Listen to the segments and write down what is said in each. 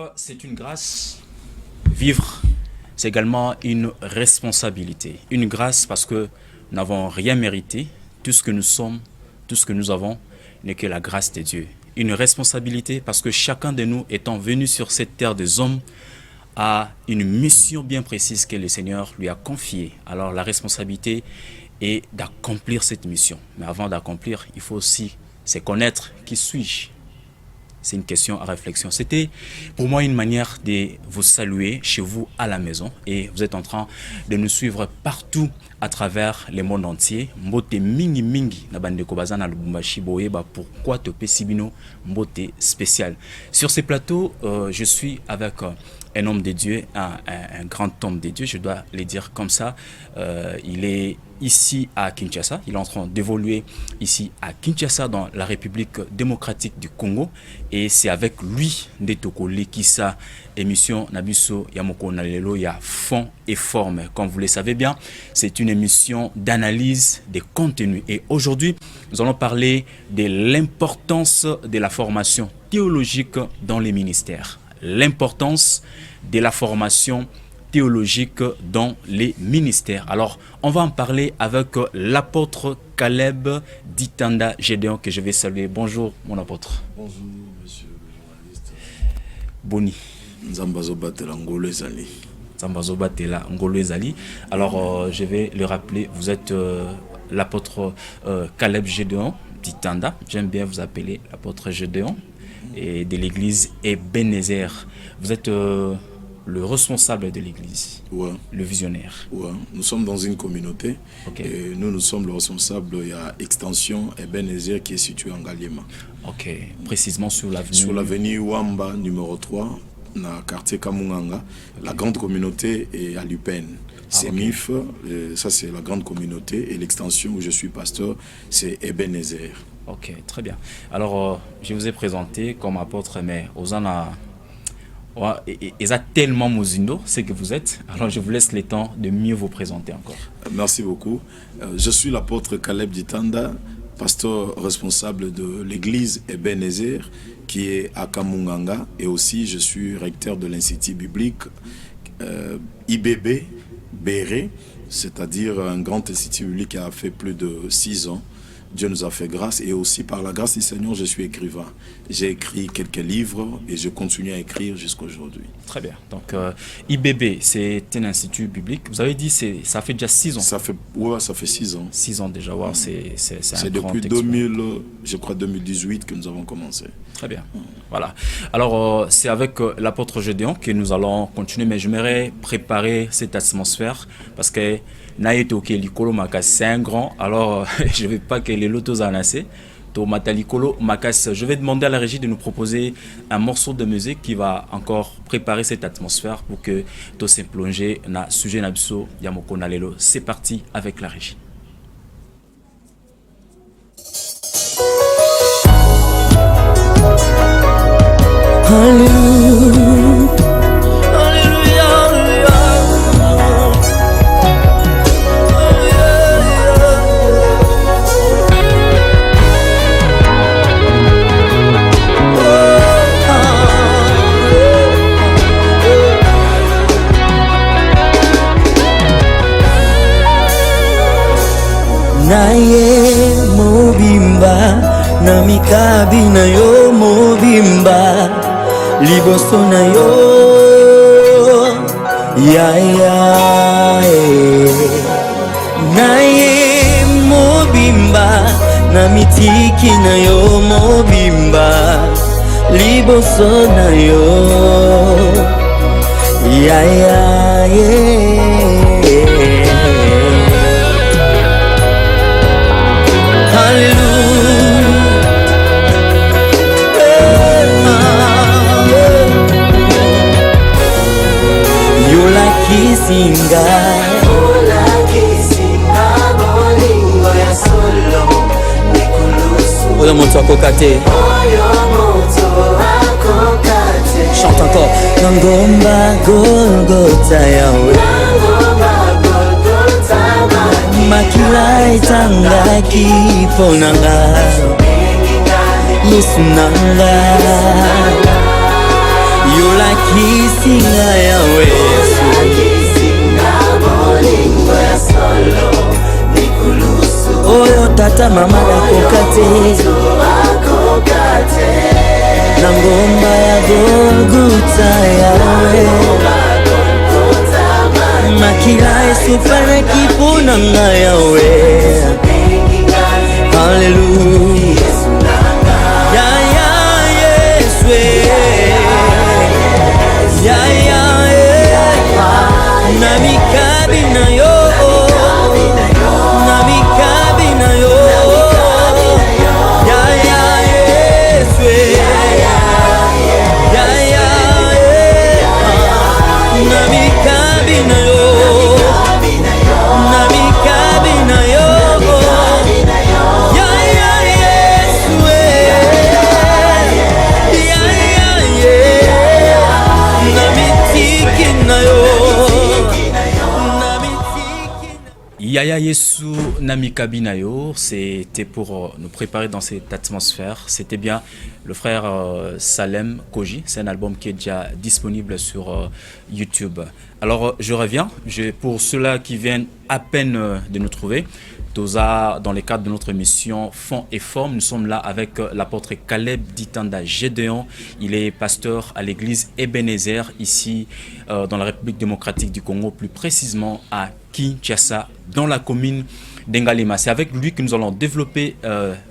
Vivre, c'est une grâce. Vivre, c'est également une responsabilité. Une grâce parce que nous n'avons rien mérité. Tout ce que nous sommes, tout ce que nous avons n'est que la grâce de Dieu. Une responsabilité parce que chacun de nous étant venu sur cette terre des hommes a une mission bien précise que le Seigneur lui a confiée. Alors la responsabilité est d'accomplir cette mission. Mais avant d'accomplir, il faut aussi se connaître. Qui suis-je? C'est une question à réflexion. C'était pour moi une manière de vous saluer chez vous à la maison. Et vous êtes en train de nous suivre partout à travers le monde entier. Mbote mingi mingi na bandeko bazana Lubumbashi boyeba pourquoi te pesibino mbote spécial. Sur ces plateaux, je suis avec un homme de Dieu, un grand homme de Dieu, je dois le dire comme ça. Il est ici à Kinshasa, il est en train d'évoluer ici à Kinshasa dans la République démocratique du Congo, et c'est avec lui Ndetoko Lekisa émission Nabiso Yamoko Nalelo ya fond et forme. Comme vous le savez bien, c'est une émission d'analyse des contenus, et aujourd'hui nous allons parler de l'importance de la formation théologique dans les ministères. L'importance de la formation théologique dans les ministères. Alors, on va en parler avec l'apôtre Caleb Ditanda Gédéon, que je vais saluer. Bonjour, mon apôtre. Bonjour, monsieur le journaliste. Boni. Nzambazo Batela Ngolo Ezali. Nzambazo Batela Ngolo Ezali. Alors, je vais le rappeler, vous êtes l'apôtre Caleb Gédéon Ditanda. J'aime bien vous appeler l'apôtre Gédéon, et de l'église Ebenezer. Vous êtes le responsable de l'église, ouais. Le visionnaire. Ouais. Nous sommes dans une communauté, okay. Et nous sommes le responsable. Il y a Extension Ebenezer qui est située en Galiema. Ok, précisément sur l'avenue. Sur l'avenue Wamba numéro 3, dans le quartier Kamunganga. Okay. La grande communauté est à Lupen. C'est okay. MIF, ça c'est la grande communauté, et l'extension où je suis pasteur, c'est Ebenezer. Ok, très bien. Alors, je vous ai présenté comme apôtre, mais Osana, ils ont tellement Mozindo, c'est que vous êtes. Alors, je vous laisse le temps de mieux vous présenter encore. Merci beaucoup. Je suis l'apôtre Caleb Ditanda, pasteur responsable de l'église Ebenezer, qui est à Kamunganga, et aussi je suis recteur de l'Institut biblique IBB Béré, c'est-à-dire un grand institut biblique qui a fait plus de 6 ans. Dieu nous a fait grâce, et aussi par la grâce du Seigneur, je suis écrivain. J'ai écrit quelques livres et je continue à écrire jusqu'à aujourd'hui. Très bien. Donc, IBB, c'est un institut biblique. Vous avez dit ça fait déjà 6 ans. Ça fait 6 ans. 6 ans déjà. Wow, c'est depuis 2018 que nous avons commencé. Très bien. Voilà. Alors, c'est avec l'apôtre Gédéon que nous allons continuer, mais j'aimerais préparer cette atmosphère parce que c'est un grand, alors je ne vais pas que les lotos anassés. Je vais demander à la régie de nous proposer un morceau de musique qui va encore préparer cette atmosphère pour que tout se plonger dans le sujet Nabiso Yamoko Nalelo. C'est parti avec la régie. Naye mobimba na mikabi na yo mobimba liboso na yo naye mobimba na mitiki na yo mobimba liboso na yo Kisinga bolingo ya solo nekulusu oyo moto akokate chante encore nangomba Golgotha yawe makila etangaki mponanga Yesu nanga yolakisinga yawe oyo tata mama nakokate na ngomba ya Golgotha yawe makila esufaraki mpona nga yawe haleluya ya Yesu ya na mikabi na yo na mikabi na yo ya Yesu na mikabi na yo na mikabi na yo ya Yesu na mitiki na yo. Yaya Yesu Namikabi Nayo, c'était pour nous préparer dans cette atmosphère. C'était bien le frère Salem Koji. C'est un album qui est déjà disponible sur YouTube. Alors je reviens. Pour ceux-là qui viennent à peine de nous trouver, Toza, dans le cadre de notre émission Fond et Forme, nous sommes là avec l'apôtre Caleb Ditanda Gédéon. Il est pasteur à l'église Ebenezer, ici dans la République démocratique du Congo, plus précisément à Kinshasa, dans la commune d'Engalima. C'est avec lui que nous allons développer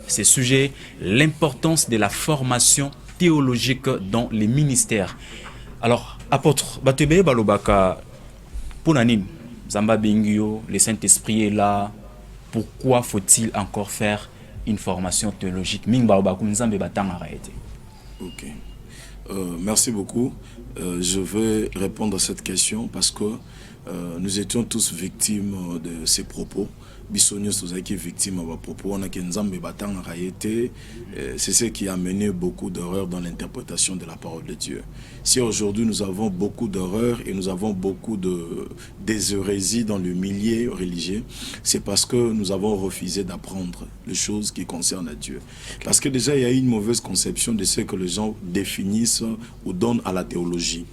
ces sujets, l'importance de la formation théologique dans les ministères. Alors, apôtre, Batebe Balobaka, Ponanim, Zamba Bingio, le Saint-Esprit est là. Pourquoi faut-il encore faire une formation théologique? Ok. Merci beaucoup. Je vais répondre à cette question parce que nous étions tous victimes de ces propos. C'est ce qui a mené beaucoup d'erreurs dans l'interprétation de la parole de Dieu. Si aujourd'hui nous avons beaucoup d'erreurs et nous avons beaucoup de déshérésies dans le milieu religieux, c'est parce que nous avons refusé d'apprendre les choses qui concernent Dieu. Parce que déjà il y a une mauvaise conception de ce que les gens définissent ou donnent à la théologie.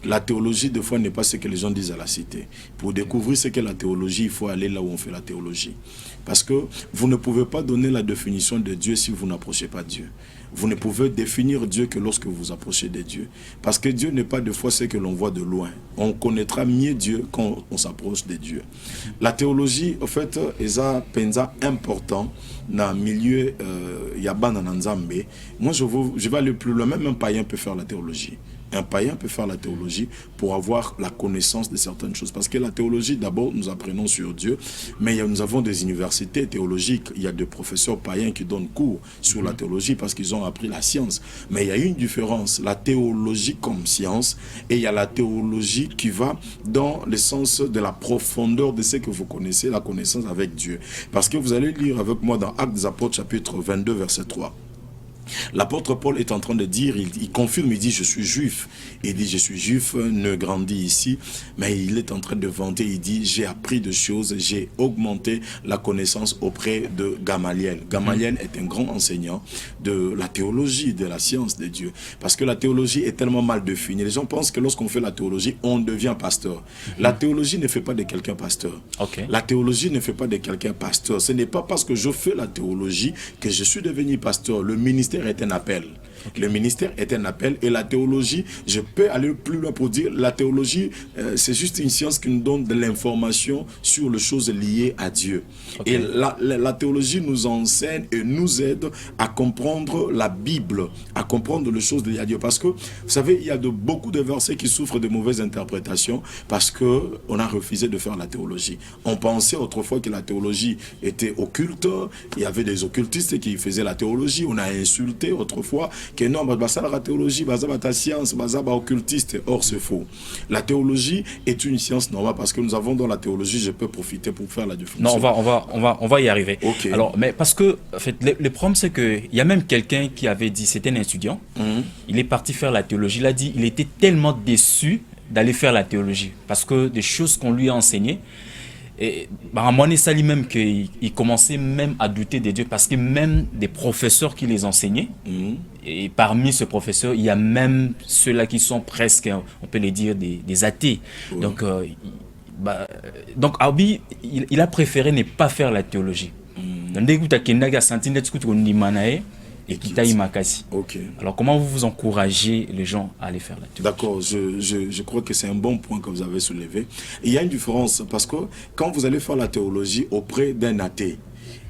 La théologie, des fois, n'est pas ce que les gens disent à la cité. Pour découvrir ce qu'est la théologie, il faut aller là où on fait la théologie. Parce que vous ne pouvez pas donner la définition de Dieu si vous n'approchez pas Dieu. Vous ne pouvez définir Dieu que lorsque vous approchez de Dieu. Parce que Dieu n'est pas des fois ce que l'on voit de loin. On connaîtra mieux Dieu quand on s'approche de Dieu. La théologie, en fait, est un pensa important dans le milieu Yabana Nanzambe. Moi, je vais aller plus loin. Même un païen peut faire la théologie. Un païen peut faire la théologie pour avoir la connaissance de certaines choses. Parce que la théologie, d'abord, nous apprenons sur Dieu, mais nous avons des universités théologiques. Il y a des professeurs païens qui donnent cours sur la théologie parce qu'ils ont appris la science. Mais il y a une différence, la théologie comme science, et il y a la théologie qui va dans le sens de la profondeur de ce que vous connaissez, la connaissance avec Dieu. Parce que vous allez lire avec moi dans Actes des Apôtres, chapitre 22, verset 3. L'apôtre Paul est en train de dire, il confirme, il dit je suis juif. Il dit je suis juif, ne grandis ici, mais il est en train de vanter, il dit j'ai appris des choses, j'ai augmenté la connaissance auprès de Gamaliel. Gamaliel est un grand enseignant de la théologie, de la science de Dieu. Parce que la théologie est tellement mal définie. Les gens pensent que lorsqu'on fait la théologie, on devient pasteur. La théologie ne fait pas de quelqu'un pasteur. Okay. La théologie ne fait pas de quelqu'un pasteur. Ce n'est pas parce que je fais la théologie que je suis devenu pasteur. Le ministère est un appel. Okay. Le ministère est un appel et la théologie, je peux aller plus loin pour dire, la théologie, c'est juste une science qui nous donne de l'information sur les choses liées à Dieu. Okay. Et la théologie nous enseigne et nous aide à comprendre la Bible, à comprendre les choses liées à Dieu. Parce que, vous savez, il y a beaucoup de versets qui souffrent de mauvaises interprétations parce qu'on a refusé de faire la théologie. On pensait autrefois que la théologie était occulte, il y avait des occultistes qui faisaient la théologie, on a insulté autrefois que non, la théologie, la science, occultiste. Or, c'est faux. La théologie est une science normale parce que nous avons dans la théologie, je peux profiter pour faire la définition. Non, on va y arriver. Okay. Alors, mais parce que, en fait, le problème, c'est qu'il y a même quelqu'un qui avait dit, c'était un étudiant, il est parti faire la théologie, il a dit, il était tellement déçu d'aller faire la théologie parce que des choses qu'on lui a enseignées, Et bah, à un moment donné, ça lui même qu'il commençait même à douter de Dieu parce que même des professeurs qui les enseignaient, et parmi ces professeurs, il y a même ceux-là qui sont presque, on peut les dire, des athées. Donc, donc Abi, il a préféré ne pas faire la théologie. Et Ok. Alors, comment vous encouragez les gens à aller faire la théologie? D'accord, je crois que c'est un bon point que vous avez soulevé. Il y a une différence parce que quand vous allez faire la théologie auprès d'un athée,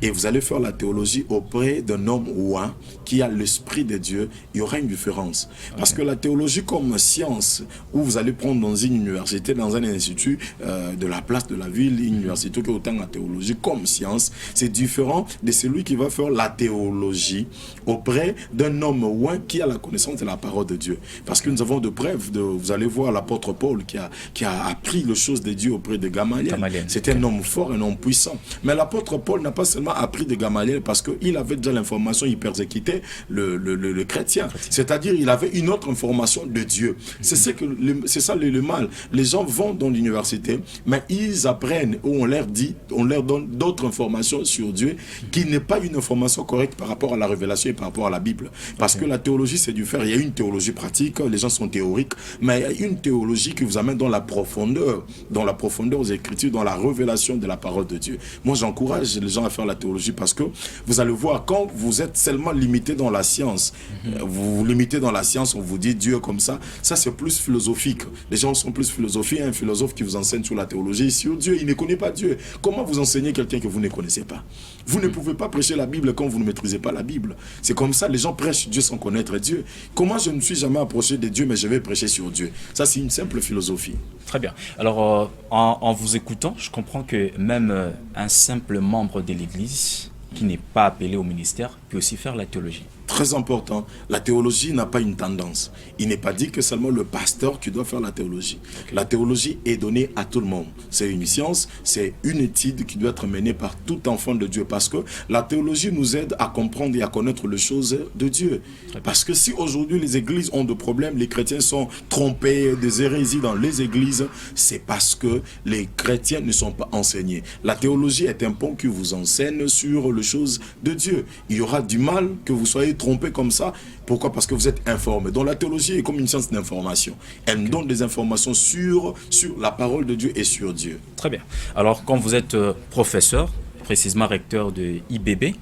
et vous allez faire la théologie auprès d'un homme ouin qui a l'esprit de Dieu, il y aura une différence. Parce que la théologie comme science, où vous allez prendre dans une université, dans un institut de la place de la ville, une université qui a autant la théologie comme science, c'est différent de celui qui va faire la théologie auprès d'un homme ouin qui a la connaissance de la parole de Dieu. Parce que nous avons de preuves, vous allez voir l'apôtre Paul qui a appris les choses de Dieu auprès de Gamaliel. C'était un homme fort, un homme puissant. Mais l'apôtre Paul n'a pas seulement appris de Gamaliel parce qu'il avait déjà l'information, il persécutait le chrétien. C'est-à-dire il avait une autre information de Dieu. C'est ça le mal. Les gens vont dans l'université, mais ils apprennent ou on leur donne d'autres informations sur Dieu qui n'est pas une information correcte par rapport à la révélation et par rapport à la Bible. Parce que la théologie, c'est du faire. Il y a une théologie pratique, les gens sont théoriques, mais il y a une théologie qui vous amène dans la profondeur aux Écritures, dans la révélation de la parole de Dieu. Moi, j'encourage les gens à faire la théologie parce que vous allez voir, quand vous êtes seulement limité dans la science, vous vous limitez dans la science, on vous dit Dieu comme ça c'est plus philosophique. Les gens sont plus philosophiques. Un philosophe qui vous enseigne sur la théologie, sur Dieu, il ne connaît pas Dieu. Comment vous enseignez quelqu'un que vous ne connaissez pas? Vous ne pouvez pas prêcher la Bible quand vous ne maîtrisez pas la Bible. C'est comme ça, les gens prêchent Dieu sans connaître Dieu. Comment je ne suis jamais approché de Dieu, mais je vais prêcher sur Dieu? Ça, c'est une simple philosophie. Très bien. Alors, en vous écoutant, je comprends que même un simple membre de l'Église qui n'est pas appelé au ministère peut aussi faire la théologie. Très important, la théologie n'a pas une tendance. Il n'est pas dit que seulement le pasteur qui doit faire la théologie. La théologie est donnée à tout le monde. C'est une science, c'est une étude qui doit être menée par tout enfant de Dieu. Parce que la théologie nous aide à comprendre et à connaître les choses de Dieu. Parce que si aujourd'hui les églises ont des problèmes, les chrétiens sont trompés, des hérésies dans les églises, c'est parce que les chrétiens ne sont pas enseignés. La théologie est un pont qui vous enseigne sur les choses de Dieu. Il y aura du mal que vous soyez trompé comme ça. Pourquoi? Parce que vous êtes informé. Donc la théologie est comme une science d'information. Elle nous donne des informations sur la parole de Dieu et sur Dieu. Très bien. Alors quand vous êtes professeur, précisément recteur de IBB,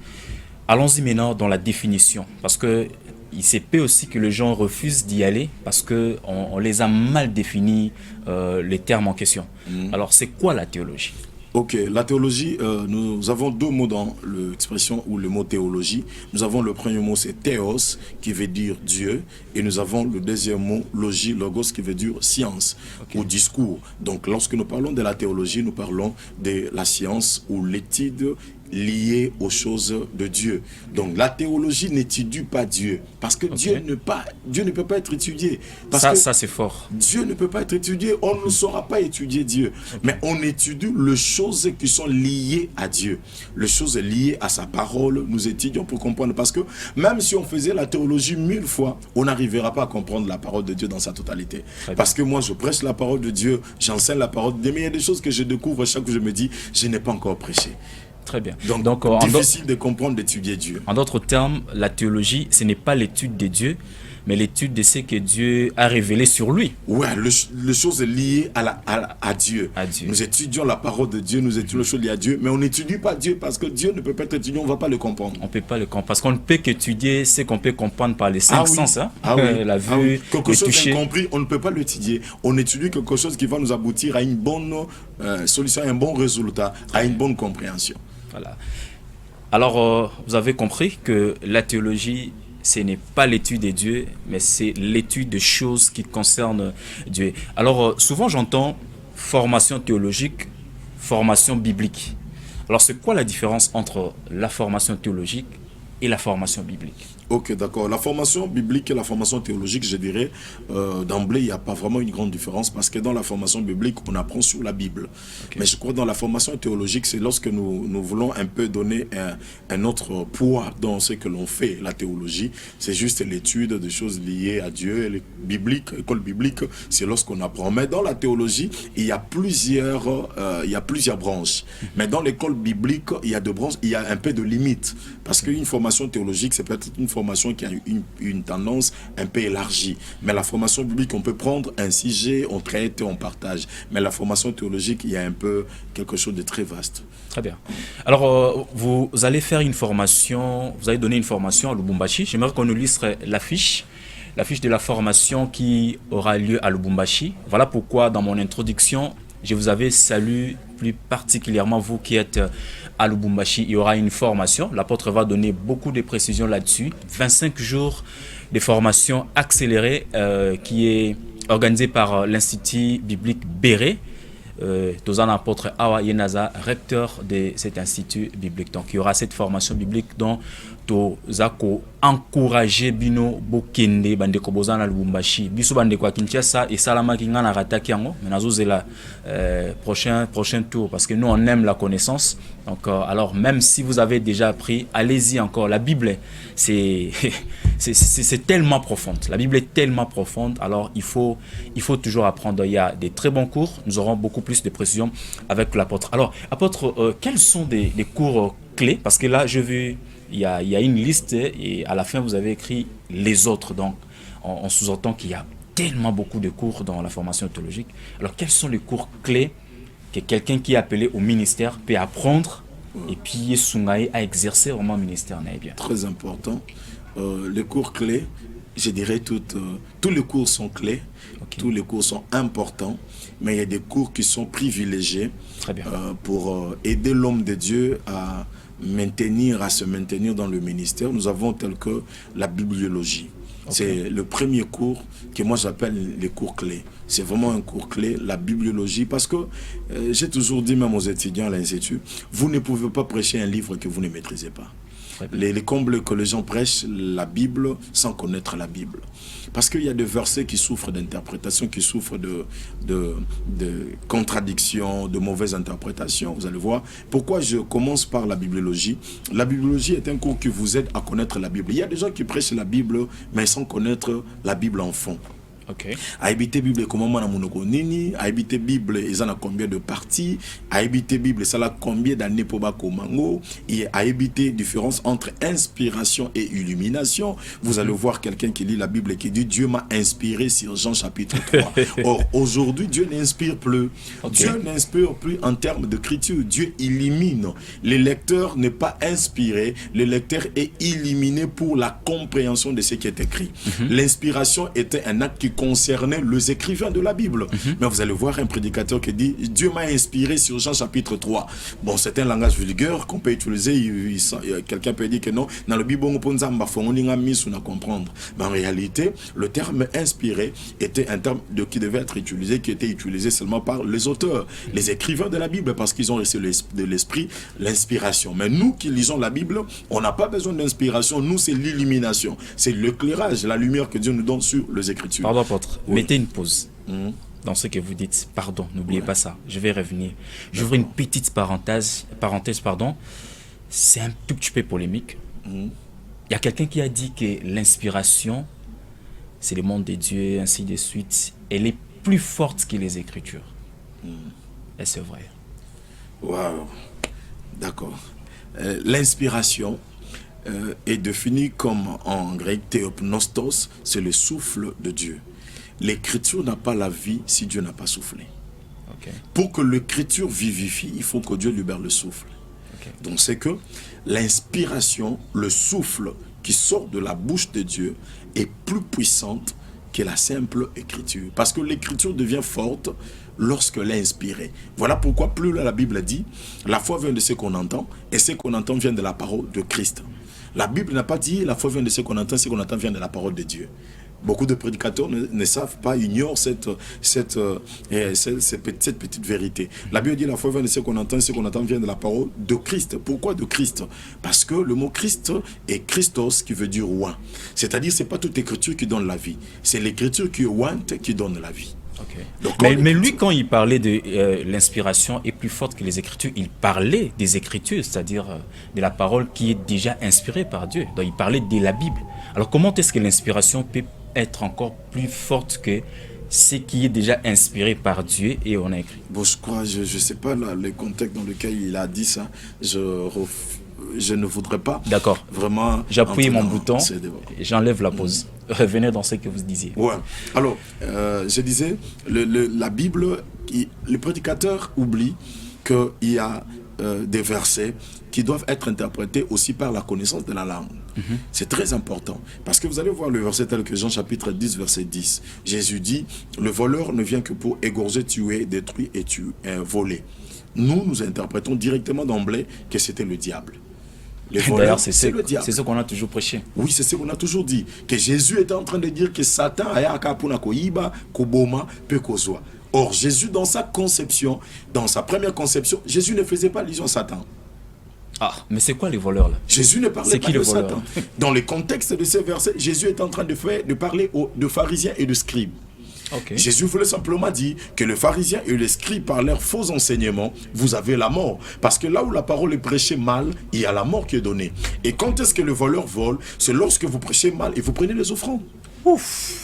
allons-y maintenant dans la définition. Parce que il se peut aussi que les gens refusent d'y aller parce qu'on les a mal définis les termes en question. Alors c'est quoi la théologie? Ok, la théologie, nous avons deux mots dans l'expression ou le mot théologie. Nous avons le premier mot, c'est théos, qui veut dire Dieu. Et nous avons le deuxième mot, logie, logos, qui veut dire science ou discours. Donc lorsque nous parlons de la théologie, nous parlons de la science ou l'étude liée aux choses de Dieu. Donc la théologie n'étudie pas Dieu. Parce que Dieu ne peut pas être étudié. Ça c'est fort. Dieu ne peut pas être étudié. On ne saura pas étudier Dieu. Mais on étudie les choses qui sont liées à Dieu. Les choses liées à sa parole, nous étudions pour comprendre. Parce que même si on faisait la théologie 1000 fois, on n'arrivera pas à comprendre la parole de Dieu dans sa totalité. Parce que moi, je prêche la parole de Dieu, j'enseigne la parole de Dieu, mais il y a des choses que je découvre chaque fois que je me dis, je n'ai pas encore prêché. Très bien. Donc difficile de comprendre, d'étudier Dieu. En d'autres termes, la théologie, ce n'est pas l'étude de Dieu, mais l'étude de ce que Dieu a révélé sur lui. Ouais, les choses liées à Dieu. Nous étudions la parole de Dieu, nous étudions les choses liées à Dieu, mais on n'étudie pas Dieu parce que Dieu ne peut pas être étudié, on ne va pas le comprendre. On ne peut pas le comprendre parce qu'on ne peut qu'étudier ce qu'on peut comprendre par les cinq sens. Hein? La vue, quelque le chose toucher. d'incompris, on ne peut pas l'étudier. On étudie quelque chose qui va nous aboutir à une bonne solution, à un bon résultat, à une bonne compréhension. Voilà. Alors, vous avez compris que la théologie, ce n'est pas l'étude de Dieu, mais c'est l'étude de choses qui concernent Dieu. Alors, souvent j'entends formation théologique, formation biblique. Alors, c'est quoi la différence entre la formation théologique et la formation biblique? Ok, d'accord. La formation biblique et la formation théologique, je dirais, d'emblée, il n'y a pas vraiment une grande différence parce que dans la formation biblique, on apprend sur la Bible. Okay. Mais je crois que dans la formation théologique, c'est lorsque nous voulons un peu donner un autre poids dans ce que l'on fait. La théologie, c'est juste l'étude des choses liées à Dieu. Et l'école biblique, c'est lorsqu'on apprend. Mais dans la théologie, il y a plusieurs branches. Mais dans l'école biblique, il y a deux branches, il y a un peu de limites. Parce qu'une formation théologique, c'est peut-être une formation qui a une tendance un peu élargie. Mais la formation biblique, on peut prendre un sujet, on traite et on partage. Mais la formation théologique, il y a un peu quelque chose de très vaste. Très bien. Alors, vous allez faire une formation, vous allez donner une formation à Lubumbashi. J'aimerais qu'on nous illustre l'affiche de la formation qui aura lieu à Lubumbashi. Voilà pourquoi, dans mon introduction, je vous avais salué plus particulièrement vous qui êtes à Lubumbashi. Il y aura une formation. L'apôtre va donner beaucoup de précisions là-dessus. 25 jours de formation accélérée qui est organisée par l'Institut biblique Béré. Tozan apôtre Awa Yenaza, recteur de cet institut biblique. Donc il y aura cette formation biblique dont Tozako encourager bino bokende bandeko bozana Lubumbashi biso bandeko Kinshasa et salama ki ngana rataki yango mais nazozela prochain tour parce que nous on aime la connaissance. Donc alors même si vous avez déjà appris, allez-y encore. La Bible c'est tellement profonde. La Bible est tellement profonde. Alors il faut toujours apprendre. Il y a des très bons cours. Nous aurons beaucoup plus de précisions avec l'apôtre. Alors apôtre, quels sont des cours clés? Parce que là je veux il y a une liste et à la fin vous avez écrit les autres. Donc on sous-entend qu'il y a tellement beaucoup de cours dans la formation théologique. Alors quels sont les cours clés que quelqu'un qui est appelé au ministère peut apprendre et puis Sungaï à exercer vraiment le ministère? Très important. Les cours clés, je dirais tous les cours sont clés. Okay. Tous les cours sont importants, mais il y a des cours qui sont privilégiés pour aider l'homme de Dieu à se maintenir dans le ministère. Nous avons tel que la bibliologie. Okay. C'est le premier cours que moi j'appelle les cours clés. C'est vraiment un cours clé, la bibliologie, parce que j'ai toujours dit même aux étudiants à l'Institut, vous ne pouvez pas prêcher un livre que vous ne maîtrisez pas. Les combles que les gens prêchent la Bible sans connaître la Bible. Parce qu'il y a des versets qui souffrent d'interprétation, qui souffrent de contradictions, de mauvaises interprétations. Vous allez voir. Pourquoi je commence par la bibliologie? La bibliologie est un cours qui vous aide à connaître la Bible. Il y a des gens qui prêchent la Bible, mais sans connaître la Bible en fond. Okay. Habiter Bible comment on a monoko nini, habiter Bible ils en a combien de parties, habiter Bible ça a combien d'années pour bako mango, et habiter différence entre inspiration et illumination. Vous allez voir quelqu'un qui lit la Bible et qui dit Dieu m'a inspiré sur Jean chapitre 3. Or aujourd'hui Dieu n'inspire plus. Okay. Dieu n'inspire plus en termes d'écriture. Dieu illumine. Le lecteur n'est pas inspiré, le lecteur est illuminé pour la compréhension de ce qui est écrit. L'inspiration était un acte qui concernait les écrivains de la Bible. Mais vous allez voir un prédicateur qui dit Dieu m'a inspiré sur Jean chapitre 3. Bon, c'est un langage vulgaire qu'on peut utiliser. Quelqu'un peut dire que non, dans le Bible, on peut comprendre. Mais en réalité, le terme inspiré était un terme qui devait être utilisé, qui était utilisé seulement par les auteurs, les écrivains de la Bible, parce qu'ils ont reçu de l'esprit l'inspiration. Mais nous qui lisons la Bible, on n'a pas besoin d'inspiration. Nous, c'est l'illumination. C'est l'éclairage, la lumière que Dieu nous donne sur les Écritures. Pardon, apôtre. Oui. Mettez une pause dans ce que vous dites. Pardon, n'oubliez pas ça. Je vais revenir. J'ouvre une petite parenthèse. C'est un tout petit peu polémique. Il y a quelqu'un qui a dit que l'inspiration, c'est le monde de Dieu, ainsi de suite. Elle est plus forte que les Écritures. Et c'est vrai. Waouh. D'accord. L'inspiration est définie comme en grec théopnostos, c'est le souffle de Dieu. L'écriture n'a pas la vie si Dieu n'a pas soufflé. Okay. Pour que l'écriture vivifie, il faut que Dieu libère le souffle. Okay. Donc c'est que l'inspiration, le souffle qui sort de la bouche de Dieu est plus puissante que la simple écriture. Parce que l'écriture devient forte lorsqu'elle est inspirée. Voilà pourquoi plus la Bible dit, la foi vient de ce qu'on entend, et ce qu'on entend vient de la parole de Christ. La Bible n'a pas dit la foi vient de ce qu'on entend vient de la parole de Dieu. Beaucoup de prédicateurs ne savent pas, ignorent cette petite vérité. La Bible dit la foi vient de ce qu'on entend vient de la parole de Christ. Pourquoi de Christ? Parce que le mot Christ est Christos qui veut dire roi. C'est-à-dire c'est pas toute écriture qui donne la vie, c'est l'écriture qui est want qui donne la vie. Okay. Donc, mais lui, quand il parlait de l'inspiration est plus forte que les Écritures, il parlait des Écritures, c'est-à-dire de la parole qui est déjà inspirée par Dieu. Donc il parlait de la Bible. Alors comment est-ce que l'inspiration peut être encore plus forte que ce qui est déjà inspiré par Dieu et on a écrit? Bon, je crois, je ne sais pas là, le contexte dans lequel il a dit ça. Je ne voudrais pas. D'accord. Vraiment. J'appuie mon bouton, j'enlève la pause. Revenez dans ce que vous disiez. Ouais. Alors, je disais, la Bible, les prédicateurs oublient qu'il y a des versets qui doivent être interprétés aussi par la connaissance de la langue. C'est très important. Parce que vous allez voir le verset tel que Jean chapitre 10, verset 10. Jésus dit, le voleur ne vient que pour égorger, tuer, détruire et voler. Nous interprétons directement d'emblée que c'était le diable. D'ailleurs, c'est ce qu'on a toujours prêché. Oui, c'est ce qu'on a toujours dit. Que Jésus était en train de dire que Satan a koboma peut kozwa. Or, Jésus, dans sa conception, dans sa première conception, Jésus ne faisait pas allusion à Satan. Ah, mais c'est quoi les voleurs là? Jésus ne parlait pas de Satan. Dans le contexte de ces versets, Jésus est en train de parler de pharisiens et de scribes. Okay. Jésus voulait simplement dire que les pharisiens et les scribes par leurs faux enseignements, vous avez la mort. Parce que là où la parole est prêchée mal, il y a la mort qui est donnée. Et quand est-ce que le voleur vole? C'est lorsque vous prêchez mal et vous prenez les offrandes. Ouf!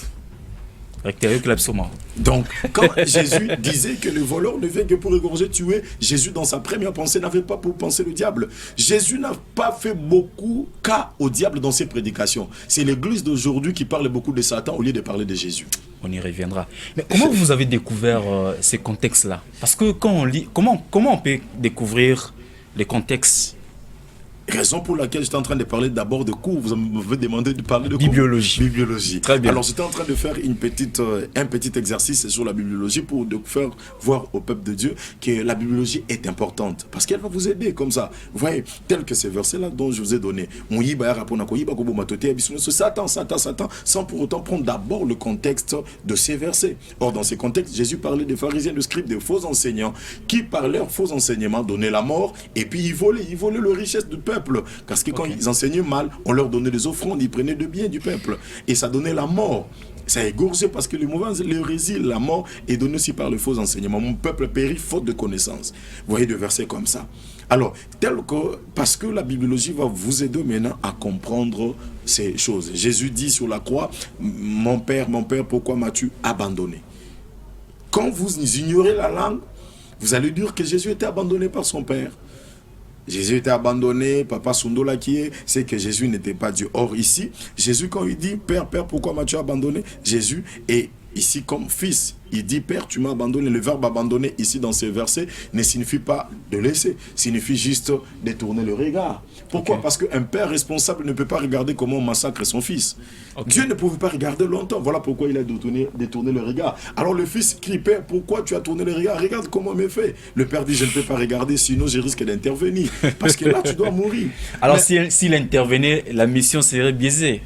Donc, quand Jésus disait que le voleur ne vient que pour égorger, tuer, Jésus, dans sa première pensée, n'avait pas pour penser le diable. Jésus n'a pas fait beaucoup cas au diable dans ses prédications. C'est l'église d'aujourd'hui qui parle beaucoup de Satan au lieu de parler de Jésus. On y reviendra. Mais comment vous avez découvert ces contextes-là? Parce que quand on lit, comment on peut découvrir les contextes? Raison pour laquelle j'étais en train de parler d'abord de cours. Vous m'avez demandé de parler de bibliologie. Cours. Bibliologie. Très bien. Alors j'étais en train de faire un petit exercice sur la bibliologie pour faire voir au peuple de Dieu que la bibliologie est importante. Parce qu'elle va vous aider comme ça. Vous voyez, tel que ces versets-là dont je vous ai donné. Satan, sans pour autant prendre d'abord le contexte de ces versets. Or, dans ces contextes, Jésus parlait des pharisiens, de scribes, de faux enseignants qui, par leurs faux enseignements, donnaient la mort et puis ils volaient le richesse du peuple. Parce que quand ils enseignaient mal, on leur donnait des offrandes, ils prenaient de bien du peuple. Et ça donnait la mort. Ça égorgeait parce que le mauvais, l'hérésie, la mort est donnée aussi par le faux enseignement. Mon peuple périt faute de connaissance. Vous voyez des versets comme ça. Alors, parce que la bibliologie va vous aider maintenant à comprendre ces choses. Jésus dit sur la croix, mon père, pourquoi m'as-tu abandonné? Quand vous ignorez la langue, vous allez dire que Jésus était abandonné par son père. Jésus était abandonné, Papa Sundola qui est, c'est que Jésus n'était pas Dieu. Or ici, Jésus quand il dit, Père, pourquoi m'as-tu abandonné? Jésus est ici comme fils. Il dit, Père, tu m'as abandonné. Le verbe abandonner ici dans ces versets ne signifie pas de laisser, signifie juste détourner le regard. Pourquoi? Okay. Parce qu'un père responsable ne peut pas regarder comment on massacre son fils. Okay. Dieu ne pouvait pas regarder longtemps. Voilà pourquoi il a détourné le regard. Alors le fils crie, Père, pourquoi tu as tourné le regard? Regarde comment on me fait. Le père dit, je ne peux pas regarder, sinon je risque d'intervenir. Parce que là, tu dois mourir. Alors s'il intervenait, la mission serait biaisée.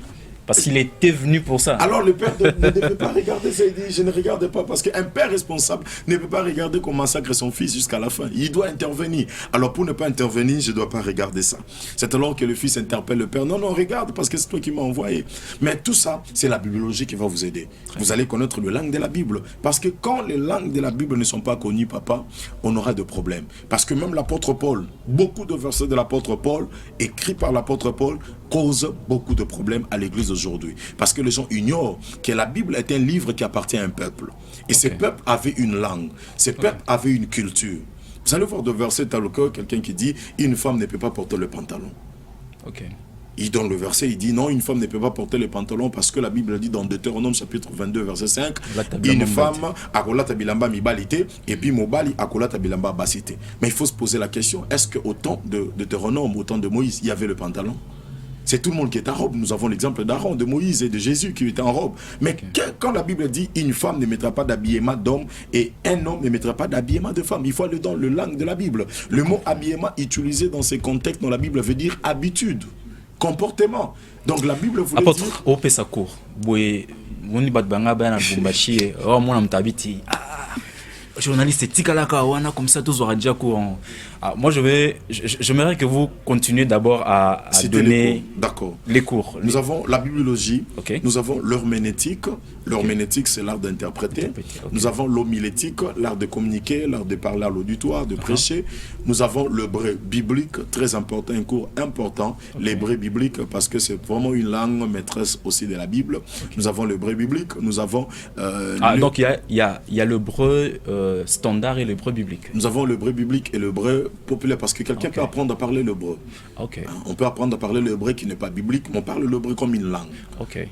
Parce qu'il était venu pour ça. Alors le père ne devait pas regarder ça. Il dit, je ne regarde pas. Parce qu'un père responsable ne peut pas regarder qu'on massacre son fils jusqu'à la fin. Il doit intervenir. Alors pour ne pas intervenir, je ne dois pas regarder ça. C'est alors que le fils interpelle le père. Non, regarde, parce que c'est toi qui m'as envoyé. Mais tout ça, c'est la bibliologie qui va vous aider. Vous allez connaître le langue de la Bible. Parce que quand les langues de la Bible ne sont pas connues, papa, on aura des problèmes. Parce que même l'apôtre Paul, beaucoup de versets de l'apôtre Paul, écrits par l'apôtre Paul, causent beaucoup de problèmes à l'église aujourd'hui. Parce que les gens ignorent que la Bible est un livre qui appartient à un peuple. Et ces peuples avaient une langue. Ces peuples avaient une culture. Vous allez voir de versets tel que quelqu'un qui dit « Une femme ne peut pas porter le pantalon ». Il donne le verset, il dit non, une femme ne peut pas porter le pantalon parce que la Bible dit dans Deutéronome chapitre 22 verset 5, une femme akolata bilamba mibalite et puis mobali akolata bilamba basite. Mais il faut se poser la question, est-ce qu'au temps de Deutéronome, au temps de Moïse, il y avait le pantalon? C'est tout le monde qui est en robe. Nous avons l'exemple d'Aaron, de Moïse et de Jésus qui était en robe. Mais quand la Bible dit une femme ne mettra pas d'habillement d'homme et un homme ne mettra pas d'habillement de femme, il faut aller dans le langue de la Bible. Le mot habillement utilisé dans ces contextes dans la Bible veut dire habitude, comportement. Donc la Bible voulait dire... Apôtre, au Pessacourt, moni bat banga ba na Lubumbashi oh mona mtabiti journaliste tikalaka wana comme ça tous aura déjà courant. Moi j'aimerais que vous continuez d'abord à donner les cours. Nous avons la bibliologie, okay. Nous avons l'herméneutique. L'herméneutique, c'est l'art d'interpréter. Okay. Nous avons l'homilétique, l'art de communiquer, l'art de parler à l'auditoire, de prêcher. Nous avons l'hébreu biblique, très important, un cours important, l'hébreu biblique, parce que c'est vraiment une langue maîtresse aussi de la Bible. Nous avons l'hébreu biblique, nous avons... donc il y a l'hébreu standard et l'hébreu biblique. Nous avons l'hébreu biblique et l'hébreu populaire, parce que quelqu'un peut apprendre à parler l'hébreu. On peut apprendre à parler l'hébreu qui n'est pas biblique, mais on parle l'hébreu comme une langue.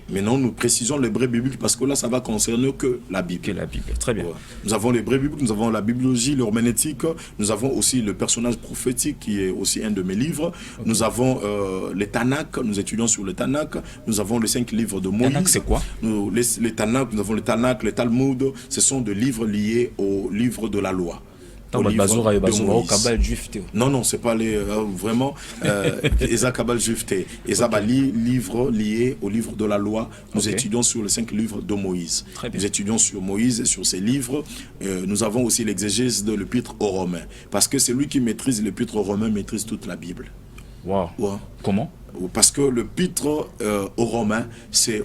Maintenant, nous précisons l'hébreu biblique parce que là, ça va concerner que la Bible. Très bien. Nous avons l'hébreu biblique, nous avons la bibliologie, l'herméneutique, nous avons aussi le personnage prophétique qui est aussi un de mes livres. Nous avons les Tanakh, nous étudions sur le Tanakh. Nous avons les 5 livres de Moïse. Tanakh, c'est quoi? Les Tanakh, nous avons le Tanakh, le Talmud, ce sont des livres liés au livre de la loi. Non, c'est pas les vraiment Eza Kabal Juifté. Eza livre lié au livre de la loi. Nous étudions sur les 5 livres de Moïse. Nous étudions sur Moïse et sur ses livres. Nous avons aussi l'exégèse de l'épître aux Romains. Parce que celui qui maîtrise l'épître aux Romains maîtrise toute la Bible. Wow. Comment? Parce que l'épître aux Romains,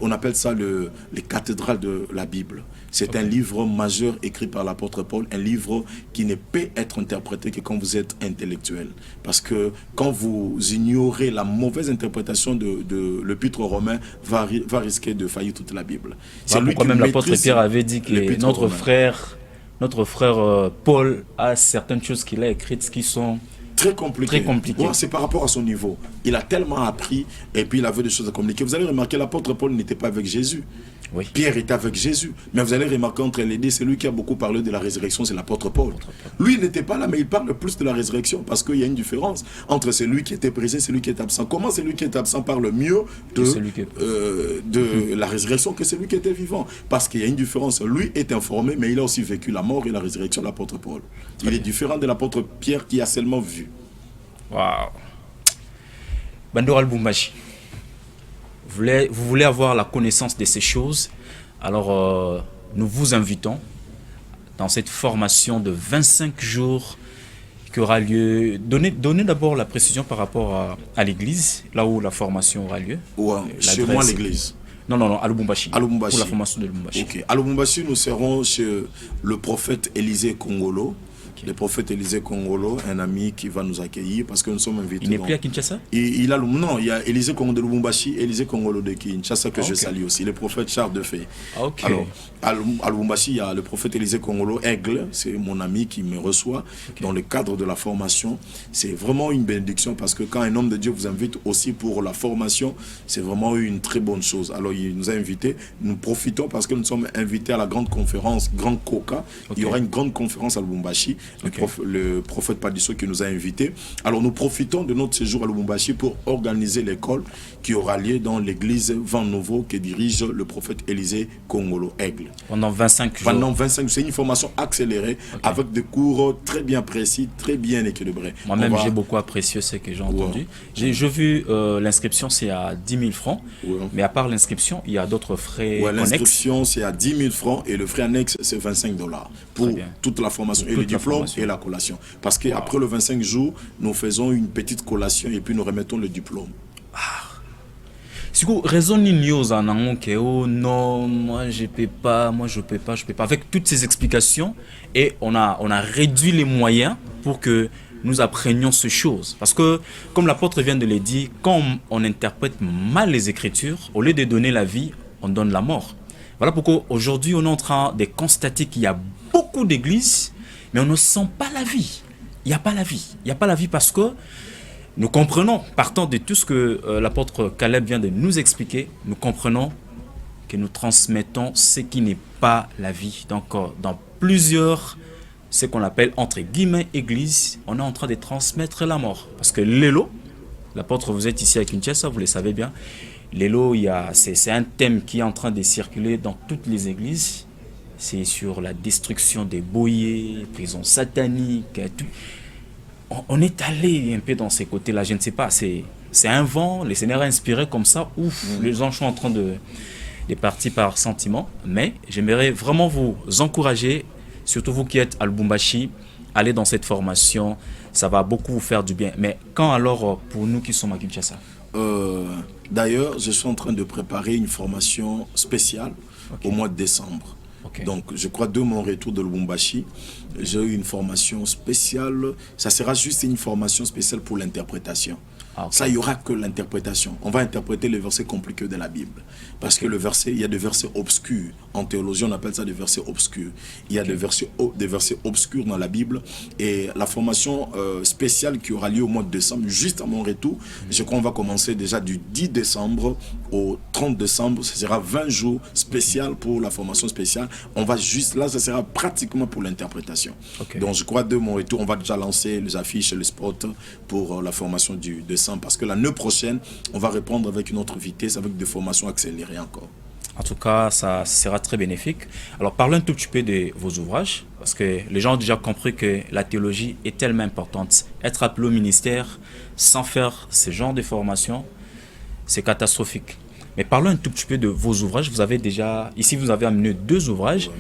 on appelle ça les cathédrales de la Bible. C'est un livre majeur écrit par l'apôtre Paul, un livre qui ne peut être interprété que quand vous êtes intellectuel. Parce que quand vous ignorez la mauvaise interprétation de l'épître aux Romains, va risquer de faillir toute la Bible. C'est pourquoi même l'apôtre Pierre avait dit que notre frère Paul a certaines choses qu'il a écrites qui sont très compliqué. Ouais, c'est par rapport à son niveau. Il a tellement appris et puis il avait des choses à communiquer. Vous allez remarquer, l'apôtre Paul n'était pas avec Jésus. Oui. Pierre était avec Jésus. Mais vous allez remarquer entre les deux, c'est lui qui a beaucoup parlé de la résurrection, c'est l'apôtre Paul. Lui, il n'était pas là, mais il parle plus de la résurrection parce qu'il y a une différence entre celui qui était présent et celui qui est absent. Comment celui qui est absent parle mieux de la résurrection que celui qui était vivant? Parce qu'il y a une différence. Lui est informé, mais il a aussi vécu la mort et la résurrection de l'apôtre Paul. Il est différent de l'apôtre Pierre qui a seulement vu. Waouh. Bandora Lubumbashi, vous voulez avoir la connaissance de ces choses, alors nous vous invitons dans cette formation de 25 jours qui aura lieu. Donnez d'abord la précision par rapport à l'église, là où la formation aura lieu. Ouais, chez moi l'église. Non, à Lubumbashi. À Lubumbashi. Pour la formation de Lubumbashi. Ok. À Lubumbashi, nous serons chez le prophète Élisée Kongolo. Le prophète Élisée Kongolo, un ami qui va nous accueillir parce que nous sommes invités. Il n'est plus à Kinshasa? Il y a Élisée Kongolo de Lubumbashi, Élisée Kongolo de Kinshasa que je salue aussi, le prophète Charles de Fay. Alors, à Lubumbashi, il y a le prophète Élisée Kongolo, Aigle, c'est mon ami qui me reçoit dans le cadre de la formation. C'est vraiment une bénédiction parce que quand un homme de Dieu vous invite aussi pour la formation, c'est vraiment une très bonne chose. Alors, il nous a invités, nous profitons parce que nous sommes invités à la grande conférence, Grand Coca. Il y aura une grande conférence à Lubumbashi. Le prophète Padisso qui nous a invités. Alors nous profitons de notre séjour à Lubumbashi pour organiser l'école qui aura lieu dans l'église Vent Nouveau que dirige le prophète Élisée Kongolo Aigle. Pendant 25 jours. Pendant 25 jours. C'est une formation accélérée avec des cours très bien précis, très bien équilibrés. Moi-même, j'ai beaucoup apprécié ce que j'ai entendu. J'ai vu l'inscription, c'est à 10 000 francs. Mais à part l'inscription, il y a d'autres frais annexes. L'inscription, c'est à 10 000 francs et le frais annexe, c'est 25 $. Pour toute la formation et le diplôme et la collation. Parce qu'après le 25 jours, nous faisons une petite collation et puis nous remettons le diplôme. Si vous raisonnez non, moi je peux pas. Avec toutes ces explications, et on a réduit les moyens pour que nous apprenions ces choses. Parce que, comme l'apôtre vient de le dire, quand on interprète mal les Écritures, au lieu de donner la vie, on donne la mort. Voilà pourquoi aujourd'hui on est en train de constater qu'il y a beaucoup d'églises, mais on ne sent pas la vie. Il n'y a pas la vie. Il n'y a pas la vie parce que nous comprenons, partant de tout ce que l'apôtre Caleb vient de nous expliquer, nous comprenons que nous transmettons ce qui n'est pas la vie. Donc, dans plusieurs, ce qu'on appelle entre guillemets églises, on est en train de transmettre la mort. Parce que l'élo, l'apôtre, vous êtes ici à Kinshasa, vous le savez bien, l'élo, c'est un thème qui est en train de circuler dans toutes les églises. C'est sur la destruction des boyers, prison satanique, tout. On est allé un peu dans ces côtés-là, je ne sais pas, c'est un vent, le Seigneur a inspiré comme ça, ouf, les gens sont en train des parties par sentiment, mais j'aimerais vraiment vous encourager, surtout vous qui êtes à Lubumbashi, aller dans cette formation, ça va beaucoup vous faire du bien. Mais quand alors pour nous qui sommes à Kinshasa? D'ailleurs, je suis en train de préparer une formation spéciale au mois de décembre. Donc, je crois de mon retour de Lubumbashi, j'ai eu une formation spéciale. Ça sera juste une formation spéciale pour l'interprétation. Ça, il n'y aura que l'interprétation. On va interpréter les versets compliqués de la Bible. Parce que le verset, il y a des versets obscurs. En théologie, on appelle ça des versets obscurs. Il y a des versets obscurs dans la Bible. Et la formation spéciale qui aura lieu au mois de décembre, juste à mon retour, je crois qu'on va commencer déjà du 10 décembre au 30 décembre. Ce sera 20 jours spécial pour la formation spéciale. On va juste là, ça sera pratiquement pour l'interprétation. Donc, je crois de mon retour, on va déjà lancer les affiches et les spots pour la formation du décembre. Parce que l'année prochaine, on va répondre avec une autre vitesse, avec des formations accélérées encore. En tout cas, ça sera très bénéfique. Alors, parlons un tout petit peu de vos ouvrages, parce que les gens ont déjà compris que la théologie est tellement importante. Être appelé au ministère sans faire ce genre de formation, c'est catastrophique. Mais parlons un tout petit peu de vos ouvrages. Vous avez déjà, ici, vous avez amené 2 ouvrages.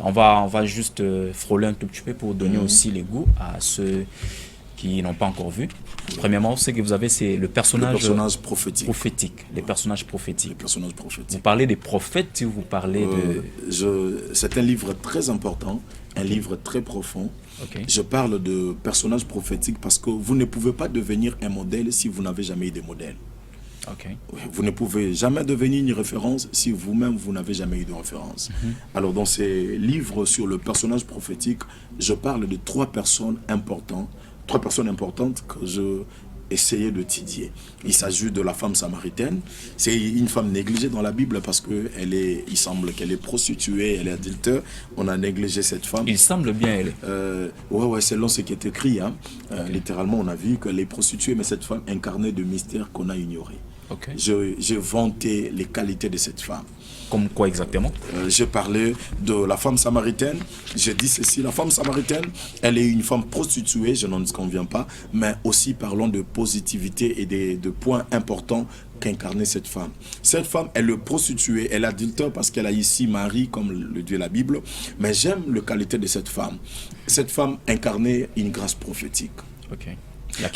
On va juste frôler un tout petit peu pour donner aussi les goûts à ceux qui n'ont pas encore vu. Premièrement, ce que vous avez, c'est le personnage prophétique. Les personnages prophétiques. Vous parlez des prophètes, vous parlez de... C'est un livre très important, un livre très profond. Je parle de personnages prophétiques parce que vous ne pouvez pas devenir un modèle si vous n'avez jamais eu de modèle. Vous ne pouvez jamais devenir une référence si vous-même, vous n'avez jamais eu de référence. Alors, dans ces livres sur le personnage prophétique, je parle de 3 personnes importantes que je essayais de d'étudier. Il s'agit de la femme samaritaine. C'est une femme négligée dans la Bible parce que il semble qu'elle est prostituée, elle est adultère. On a négligé cette femme. Il semble bien, elle. Ouais, selon ce qui est écrit. Littéralement, on a vu qu'elle est prostituée, mais cette femme incarnait de mystères qu'on a ignorés. J'ai vanté les qualités de cette femme. Comme quoi exactement? J'ai parlé de la femme samaritaine. J'ai dit ceci, la femme samaritaine, elle est une femme prostituée, je n'en conviens pas, mais aussi parlons de positivité et de points importants qu'incarnait cette femme. Cette femme, elle est prostituée, elle est adultère parce qu'elle a ici Marie, comme le dit la Bible, mais j'aime la qualité de cette femme. Cette femme incarnait une grâce prophétique.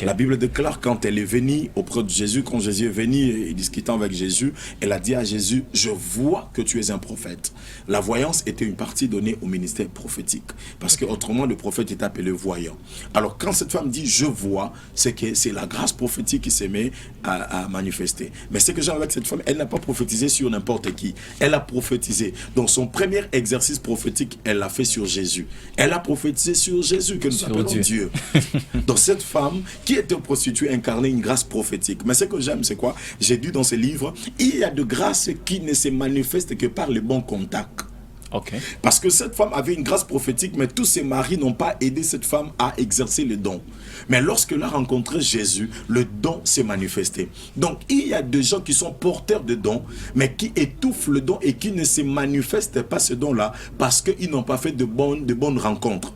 La Bible déclare quand elle est venue auprès de Jésus, quand Jésus est venu et discutant avec Jésus, elle a dit à Jésus, je vois que tu es un prophète. La voyance était une partie donnée au ministère prophétique, parce que autrement le prophète est appelé voyant. Alors quand cette femme dit je vois, c'est que c'est la grâce prophétique qui se met à manifester. Mais ce que j'aime avec cette femme, elle n'a pas prophétisé sur n'importe qui, elle a prophétisé. Donc son premier exercice prophétique, elle l'a fait sur Jésus. Elle a prophétisé sur Jésus, que nous appelons Dieu. Donc cette femme qui était prostituée incarnait une grâce prophétique. Mais ce que j'aime, c'est quoi? J'ai dit dans ce livre, il y a de grâces qui ne se manifestent que par les bons contacts. Parce que cette femme avait une grâce prophétique, mais tous ses maris n'ont pas aidé cette femme à exercer le don. Mais lorsqu'elle a rencontré Jésus, le don s'est manifesté. Donc il y a des gens qui sont porteurs de dons, mais qui étouffent le don et qui ne se manifestent pas ce don-là parce qu'ils n'ont pas fait de bonnes rencontres.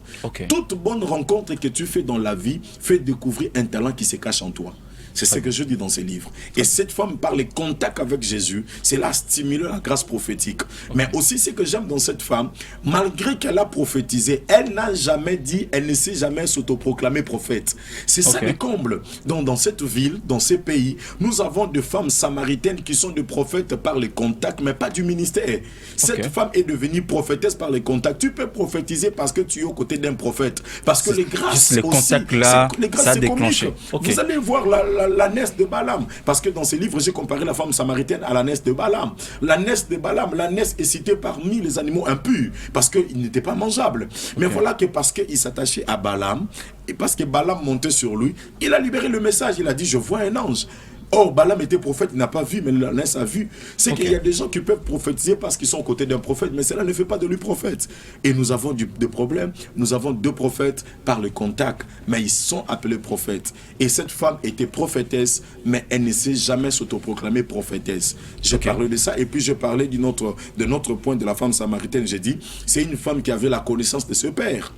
Toute bonne rencontre que tu fais dans la vie fait découvrir un talent qui se cache en toi. C'est ce que je dis dans ces livres. Et cette femme, par les contacts avec Jésus, c'est là stimuler la grâce prophétique. Mais aussi, ce que j'aime dans cette femme, malgré qu'elle a prophétisé, elle n'a jamais dit, elle ne s'est jamais s'autoproclamée prophète. C'est ça le comble. Donc, dans cette ville, dans ces pays, nous avons des femmes samaritaines qui sont des prophètes par les contacts, mais pas du ministère. Cette femme est devenue prophétesse par les contacts. Tu peux prophétiser parce que tu es aux côtés d'un prophète. Parce que les grâces les contacts là, ça a déclenché. Vous allez voir l'ânesse de Balaam, parce que dans ces livres j'ai comparé la femme samaritaine à l'ânesse de Balaam. L'ânesse de Balaam, l'ânesse est citée parmi les animaux impurs parce qu'il n'était pas mangeable. Mais voilà que parce qu'il s'attachait à Balaam et parce que Balaam montait sur lui, il a libéré le message. Il a dit je vois un ange. Or, Balaam était prophète, il n'a pas vu, mais l'ânesse a vu. C'est qu'il y a des gens qui peuvent prophétiser parce qu'ils sont aux côtés d'un prophète, mais cela ne fait pas de lui prophète. Et nous avons des problèmes. Nous avons 2 prophètes par le contact, mais ils sont appelés prophètes. Et cette femme était prophétesse, mais elle ne s'est jamais s'autoproclamée prophétesse. Je parlais de ça, et puis je parlais de notre point de la femme samaritaine. J'ai dit, c'est une femme qui avait la connaissance de ce père.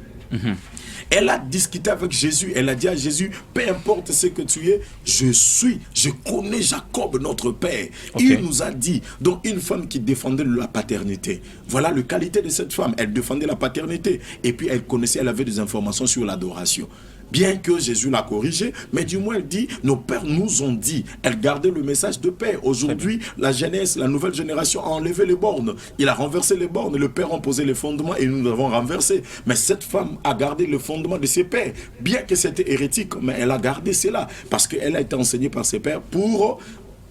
Elle a discuté avec Jésus. Elle a dit à Jésus, peu importe ce que tu es, je connais Jacob, notre père. Il nous a dit, donc une femme qui défendait la paternité. Voilà la qualité de cette femme. Elle défendait la paternité. Et puis elle avait des informations sur l'adoration. Bien que Jésus l'a corrigé, mais du moins elle dit, nos pères nous ont dit. Elle gardait le message de paix. Aujourd'hui, la jeunesse, la nouvelle génération a enlevé les bornes. Il a renversé les bornes. Le père a posé les fondements et nous avons renversé. Mais cette femme a gardé le fondement de ses pères. Bien que c'était hérétique, mais elle a gardé cela. Parce qu'elle a été enseignée par ses pères pour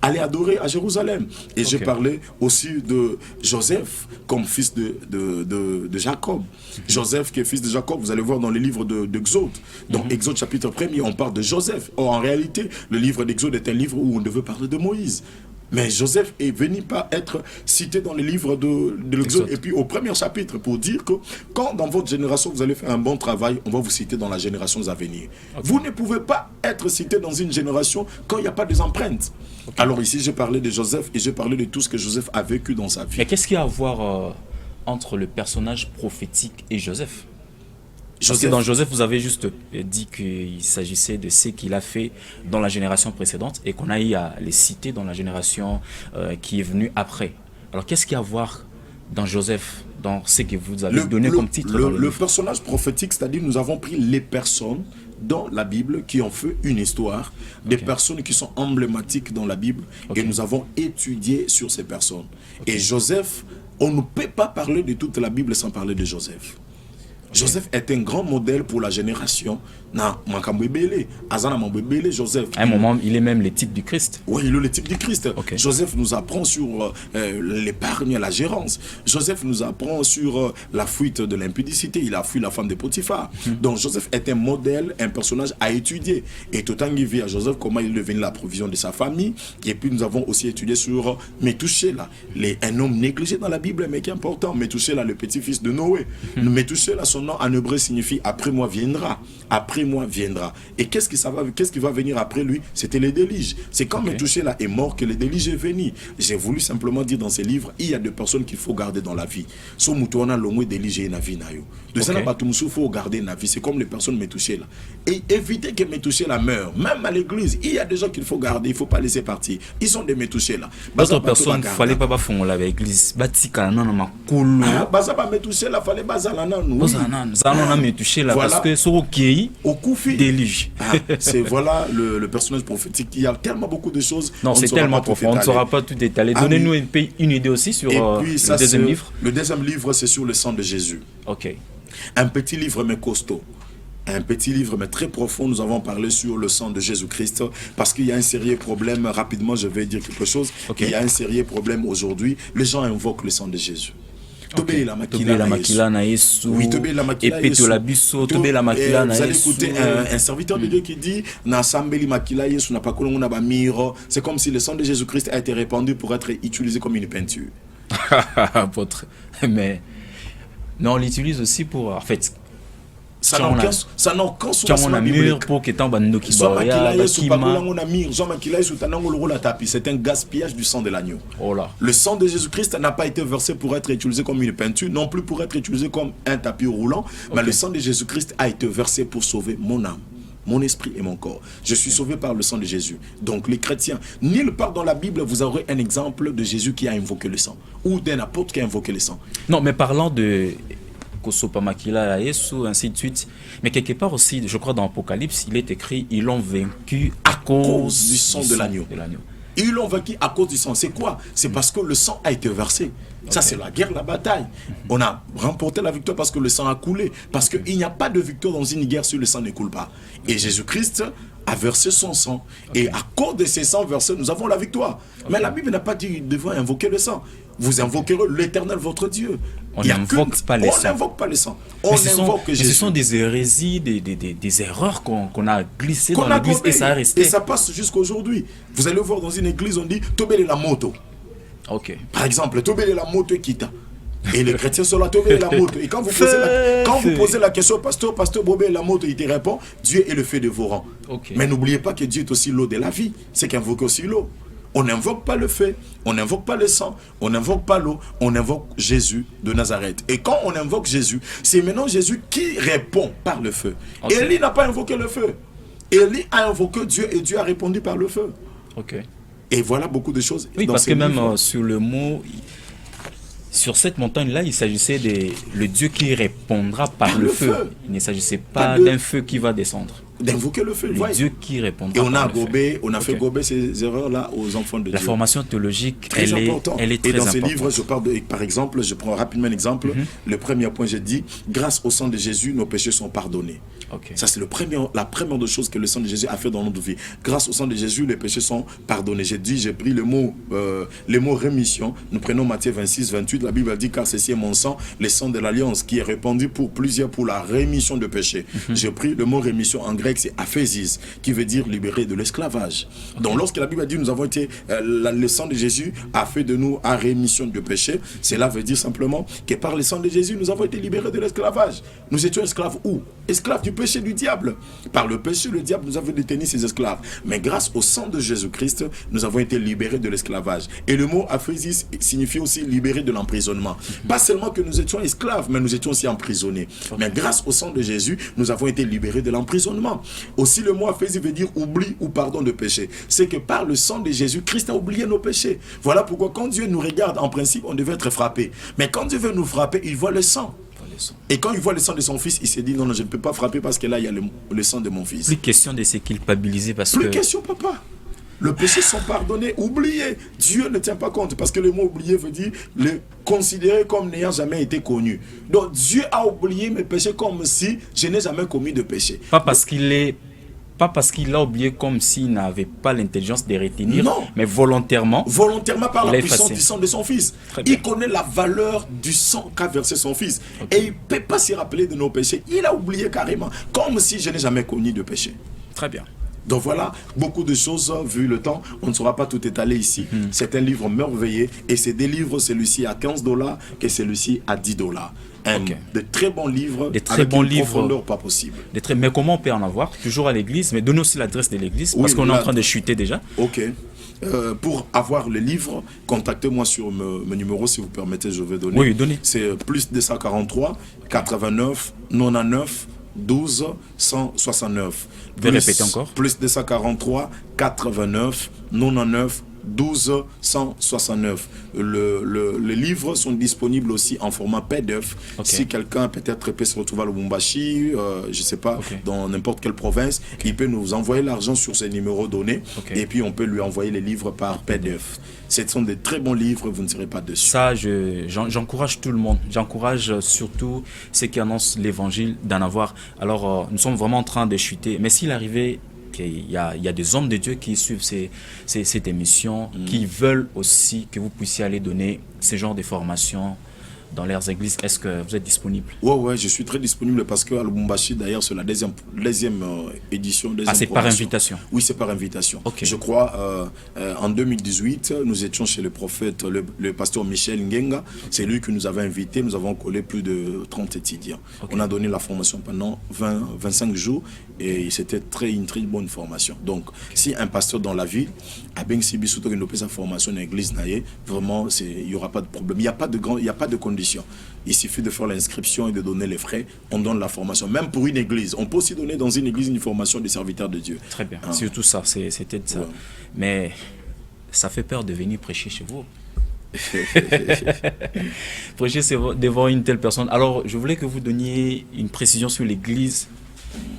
aller adorer à Jérusalem. Et j'ai parlé aussi de Joseph comme fils de Jacob. Joseph qui est fils de Jacob, vous allez voir dans le livre d'Exode. Donc Exode chapitre 1er, on parle de Joseph. Or en réalité, le livre d'Exode est un livre où on devait parler de Moïse. Mais Joseph est venu pas être cité dans le livre de l'Exode. Et puis au premier chapitre, pour dire que quand dans votre génération vous allez faire un bon travail, on va vous citer dans la génération à venir. Vous ne pouvez pas être cité dans une génération quand il n'y a pas des empreintes. Alors ici j'ai parlé de Joseph et j'ai parlé de tout ce que Joseph a vécu dans sa vie. Mais qu'est-ce qu'il y a à voir entre le personnage prophétique et Joseph? Parce que dans Joseph, vous avez juste dit qu'il s'agissait de ce qu'il a fait dans la génération précédente et qu'on a eu à les citer dans la génération qui est venue après. Alors qu'est-ce qu'il y a à voir dans Joseph, dans ce que vous avez donné comme titre dans le personnage prophétique, c'est-à-dire nous avons pris les personnes dans la Bible qui ont fait une histoire, des personnes qui sont emblématiques dans la Bible et nous avons étudié sur ces personnes. Et Joseph, on ne peut pas parler de toute la Bible sans parler de Joseph. Joseph est un grand modèle pour la génération. Joseph. À un moment, il est même le type du Christ. Oui, il est le type du Christ. Joseph nous apprend sur l'épargne et la gérance. Joseph nous apprend sur la fuite de l'impudicité. Il a fui la femme de Potiphar. Donc Joseph est un modèle, un personnage à étudier. Et tout en vit à Joseph comment il est devenu la provision de sa famille. Et puis nous avons aussi étudié sur Métouchéla, un homme négligé dans la Bible, mais qui est important. Métouchéla, le petit-fils de Noé. Métouchéla, son nom en hébreu signifie après moi viendra. Après moi viendra. Et qu'est-ce qui va venir après lui? C'était les déluges. C'est quand Métouchéla est mort que les déluges est venu. J'ai voulu simplement dire dans ces livres, il y a des personnes qu'il faut garder dans la vie. So mutuana longue déluge na vie na yo. De ça il faut garder la vie. C'est comme les personnes Métouchéla. Et éviter que Métouchéla meure. Même à l'église, il y a des gens qu'il faut garder. Il ne faut pas laisser partir. Ils sont des Métouchéla. D'autres personnes, il ne fallait pas faire l'église. Batika na ma koulou. Baza pas Métouchéla, fallait bazala na nous. Voilà. Parce que sur au Koufi délige. C'est voilà le personnage prophétique. Il y a tellement beaucoup de choses. Non, c'est tellement profond. On ne saura pas tout détailler. Donnez-nous une idée aussi sur le deuxième livre. Le deuxième livre, c'est sur le sang de Jésus. Un petit livre mais costaud. Un petit livre mais très profond. Nous avons parlé sur le sang de Jésus-Christ parce qu'il y a un sérieux problème. Rapidement, je vais dire quelque chose. Il y a un sérieux problème aujourd'hui. Les gens invoquent le sang de Jésus. Vous allez écouter un serviteur de Dieu qui dit c'est comme si le sang de Jésus-Christ a été répandu pour être utilisé comme une peinture. Mais non, on l'utilise aussi pour en fait ça n'a aucun sens biblique. C'est un gaspillage du sang de l'agneau. Le sang de Jésus-Christ n'a pas été versé pour être utilisé comme une peinture, non plus pour être utilisé comme un tapis roulant, mais le sang de Jésus-Christ a été versé pour sauver mon âme, mon esprit et mon corps. Je suis sauvé par le sang de Jésus. Donc les chrétiens, nulle part dans la Bible vous aurez un exemple de Jésus qui a invoqué le sang ou d'un apôtre qui a invoqué le sang. Non, mais parlant de Kosopamakila, Yesu, ainsi de suite. Mais quelque part aussi, je crois dans Apocalypse, il est écrit, ils l'ont vaincu à cause du sang de l'agneau. Ils l'ont vaincu à cause du sang. C'est quoi? C'est parce que le sang a été versé. Ça, c'est la guerre, la bataille. On a remporté la victoire parce que le sang a coulé. Parce qu'il n'y a pas de victoire dans une guerre si le sang ne coule pas. Et Jésus-Christ a versé son sang. Et à cause de ces sangs versés, nous avons la victoire. Mais la Bible n'a pas dit devant invoquer le sang. Vous invoquerez l'Éternel votre Dieu. On n'invoque pas les sangs. On n'invoque pas les sangs. On invoque Jésus. Ce sont des hérésies, des erreurs qu'on a glissées dans l'église et ça a resté. Et ça passe jusqu'à aujourd'hui. Vous allez voir dans une église, on dit Tobele la moto. Par exemple, Tobele la moto quitta. Et les chrétiens sont là, Tobele la moto. Et quand vous posez la question, pasteur Bobé la moto, il te répond, Dieu est le feu de vos rangs. Mais n'oubliez pas que Dieu est aussi l'eau de la vie. C'est qu'invoque aussi l'eau. On n'invoque pas le feu, on n'invoque pas le sang, on n'invoque pas l'eau, on invoque Jésus de Nazareth. Et quand on invoque Jésus, c'est maintenant Jésus qui répond par le feu. Ok. Élie n'a pas invoqué le feu. Élie a invoqué Dieu et Dieu a répondu par le feu. Ok. Et voilà beaucoup de choses. Oui, dans parce ces que même livres. sur le mot, sur cette montagne-là, il s'agissait de le Dieu qui répondra par Par le le feu. feu. Il ne s'agissait Pas pas de- d'un feu qui va descendre. D'invoquer le feu. Le voyez. Dieu qui répondra Et on par a le feu. gobé, on a fait Ok. gober ces erreurs-là aux enfants de La Dieu. formation théologique, Très important. elle est et très dans ces importante. livres, je parle de, par exemple, je prends rapidement un exemple. Le premier point, j'ai dit, grâce au sang de Jésus, nos péchés sont pardonnés. Ok. Ça, c'est la première des choses que le sang de Jésus a fait dans notre vie. Grâce au sang de Jésus, les péchés sont pardonnés. J'ai pris le mot rémission. Nous prenons Matthieu 26, 28. La Bible dit, car ceci est mon sang, le sang de l'alliance, qui est répandu pour plusieurs pour la rémission de péchés. J'ai pris le mot rémission en grec, c'est aphésis, qui veut dire libérer de l'esclavage. Donc, lorsque la Bible a dit, nous avons été, le sang de Jésus a fait de nous à rémission de péché, cela veut dire simplement que par le sang de Jésus, nous avons été libérés de l'esclavage. Nous étions esclaves où? Esclaves du péché du diable. Par le péché, le diable nous avait détenu ses esclaves. Mais grâce au sang de Jésus-Christ, nous avons été libérés de l'esclavage. Et le mot aphésis signifie aussi libérés de l'emprisonnement. Pas seulement que nous étions esclaves, mais nous étions aussi emprisonnés. Mais grâce au sang de Jésus, nous avons été libérés de l'emprisonnement. Aussi, le mot aphésis veut dire oubli ou pardon de péché. C'est que par le sang de Jésus, Christ a oublié nos péchés. Voilà pourquoi quand Dieu nous regarde, en principe, on devait être frappé. Mais quand Dieu veut nous frapper, il voit le sang. Et quand il voit le sang de son fils, il s'est dit non, non, je ne peux pas frapper parce que là, il y a le sang de mon fils. Plus question de se culpabiliser parce Plus que question, papa. Le péché sont pardonnés, oubliés. Dieu ne tient pas compte parce que le mot oublié veut dire le considérer comme n'ayant jamais été connu. Donc Dieu a oublié mes péchés comme si je n'ai jamais commis de péché. pas parce qu'il a oublié comme s'il n'avait pas l'intelligence de retenir, Non. mais volontairement. Volontairement par Il la a puissance effacé. du sang de son fils. Très bien. Il connaît la valeur du sang qu'a versé son fils. Et il ne peut pas s'y rappeler de nos péchés. Il a oublié carrément, comme si je n'ai jamais connu de péché. Très bien. Donc voilà, beaucoup de choses, vu le temps, on ne saura pas tout étaler ici. C'est un livre merveilleux et c'est des livres, celui-ci à $15 et celui-ci à $10. Ok. De très bons livres, Des très avec bons une livres. profondeur pas possible. Mais comment on peut en avoir? Toujours à l'église, mais donnez aussi l'adresse de l'église, Oui, parce qu'on est en là- train de chuter déjà. Ok. Pour avoir le livre, contactez-moi sur mon numéro, si vous permettez, je vais donner. Oui, donnez. C'est plus 243 89 99 12 169. Vous pouvez répéter encore? Plus 243 89 99 12 169. Les livres sont disponibles aussi en format PDF. Ok. Si quelqu'un peut-être peut se retrouver à Lubumbashi, je ne sais pas, Ok. dans n'importe quelle province, il peut nous envoyer l'argent sur ces numéros donnés Ok. et puis on peut lui envoyer les livres par PDF. Ce sont des très bons livres, vous ne serez pas dessus. Ça, j'encourage tout le monde. J'encourage surtout ceux qui annoncent l'évangile d'en avoir. Alors, nous sommes vraiment en train de chuter. Mais s'il arrivait qu'il y a des hommes de Dieu qui suivent cette émission, qui veulent aussi que vous puissiez aller donner ce genre de formation dans leurs églises, est-ce que vous êtes disponible? Ouais, je suis très disponible parce qu'à Lubumbashi, d'ailleurs, c'est la deuxième édition. Ah, c'est par promotion. invitation? Oui, c'est par invitation. Ok. Je crois, en 2018, nous étions chez le prophète, le pasteur Michel Ngenga. C'est lui qui nous avait invités. Nous avons collé plus de 30 étudiants. Ok. On a donné la formation pendant 25 jours et c'était une très bonne formation. Donc, si un pasteur dans la ville a bien subi surtout qu'il sa formation dans l'église, vraiment, il n'y aura pas de problème. Il n'y a pas de conditions. Il suffit de faire l'inscription et de donner les frais. On donne la formation. Même pour une église. On peut aussi donner dans une église une formation des serviteurs de Dieu. Très bien. Ah. Surtout ça, c'était ça. Ouais. Mais ça fait peur de venir prêcher chez vous. Prêcher devant une telle personne. Alors, je voulais que vous donniez une précision sur l'église,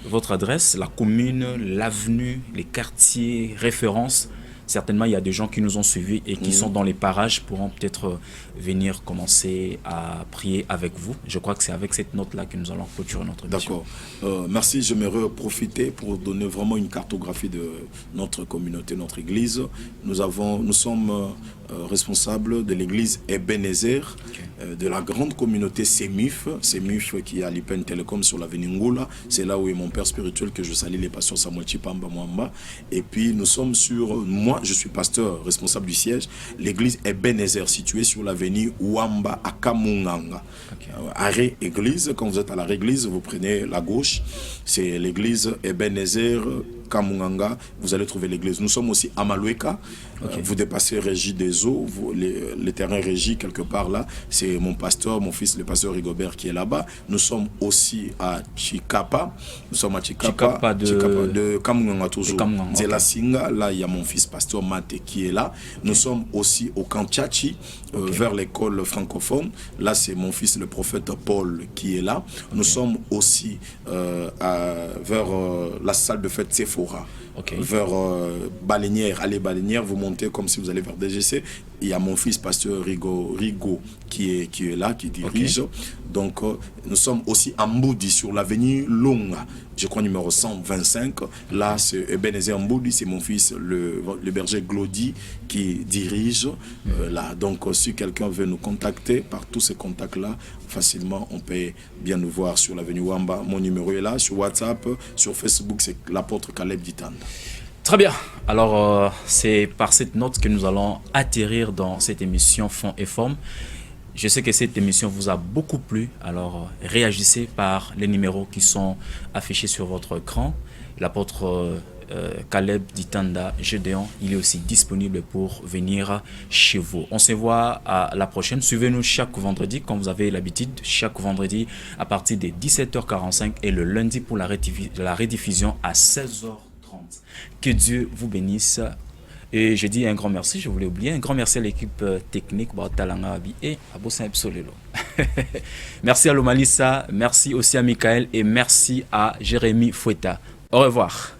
votre adresse, la commune, l'avenue, les quartiers, références. Certainement, il y a des gens qui nous ont suivis et qui sont dans les parages pourront peut-être venir commencer à prier avec vous. Je crois que c'est avec cette note-là que nous allons clôturer notre émission. D'accord. Merci. J'aimerais profiter pour donner vraiment une cartographie de notre communauté, notre église. Nous sommes responsables de l'église Ebenezer, de la grande communauté Semif qui est à l'Ipen Telecom sur l'avenue Ngoula. C'est là où est mon père spirituel que je salue, les pasteurs Samuel Chipamba Mwamba. Et puis nous sommes moi je suis pasteur responsable du siège, l'église Ebenezer située sur l'avenue Wamba à Kamunganga. Arrêt église, quand vous êtes à l'arrêt église, vous prenez la gauche, c'est l'église Ebenezer Kamunganga, vous allez trouver l'église. Nous sommes aussi à Maloueka. Vous dépassez Régie des Eaux, les terrains Régie quelque part là. C'est mon pasteur, mon fils, le pasteur Rigobert qui est là-bas. Nous sommes aussi à Chikapa. Nous sommes à Chikapa de Kamunganga toujours. Zela Singa, là il y a mon fils pasteur Mate qui est là. Nous sommes aussi au Kanchachi, vers l'école francophone. Là c'est mon fils le prophète Paul qui est là. Nous sommes aussi vers la salle de fête Sephora. Vers Baleinière, allez Baleinière, vous montez comme si vous allez vers DGC. Il y a mon fils pasteur Rigo qui est là, qui dirige. Donc nous sommes aussi à Mboudi sur l'avenue Longa, je crois numéro 125. Là c'est Ebenezer Mboudi, c'est mon fils le berger Glody qui dirige là. Donc si quelqu'un veut nous contacter par tous ces contacts là, facilement on peut bien nous voir sur l'avenue Wamba. Mon numéro est là, sur WhatsApp, sur Facebook, c'est l'apôtre Caleb Ditanda. Très bien. Alors, c'est par cette note que nous allons atterrir dans cette émission Fond et Forme. Je sais que cette émission vous a beaucoup plu. Alors, réagissez par les numéros qui sont affichés sur votre écran. L'apôtre Caleb Ditanda Gédéon, il est aussi disponible pour venir chez vous. On se voit à la prochaine. Suivez-nous chaque vendredi, comme vous avez l'habitude, chaque vendredi à partir de 17h45 et le lundi pour la rediffusion à 16h30. Que Dieu vous bénisse. Et je dis un grand merci, je voulais oublier, un grand merci à l'équipe technique et à Bossin Epsolelo. Merci à Lomalissa, merci aussi à Michael et merci à Jérémy Fouetta. Au revoir.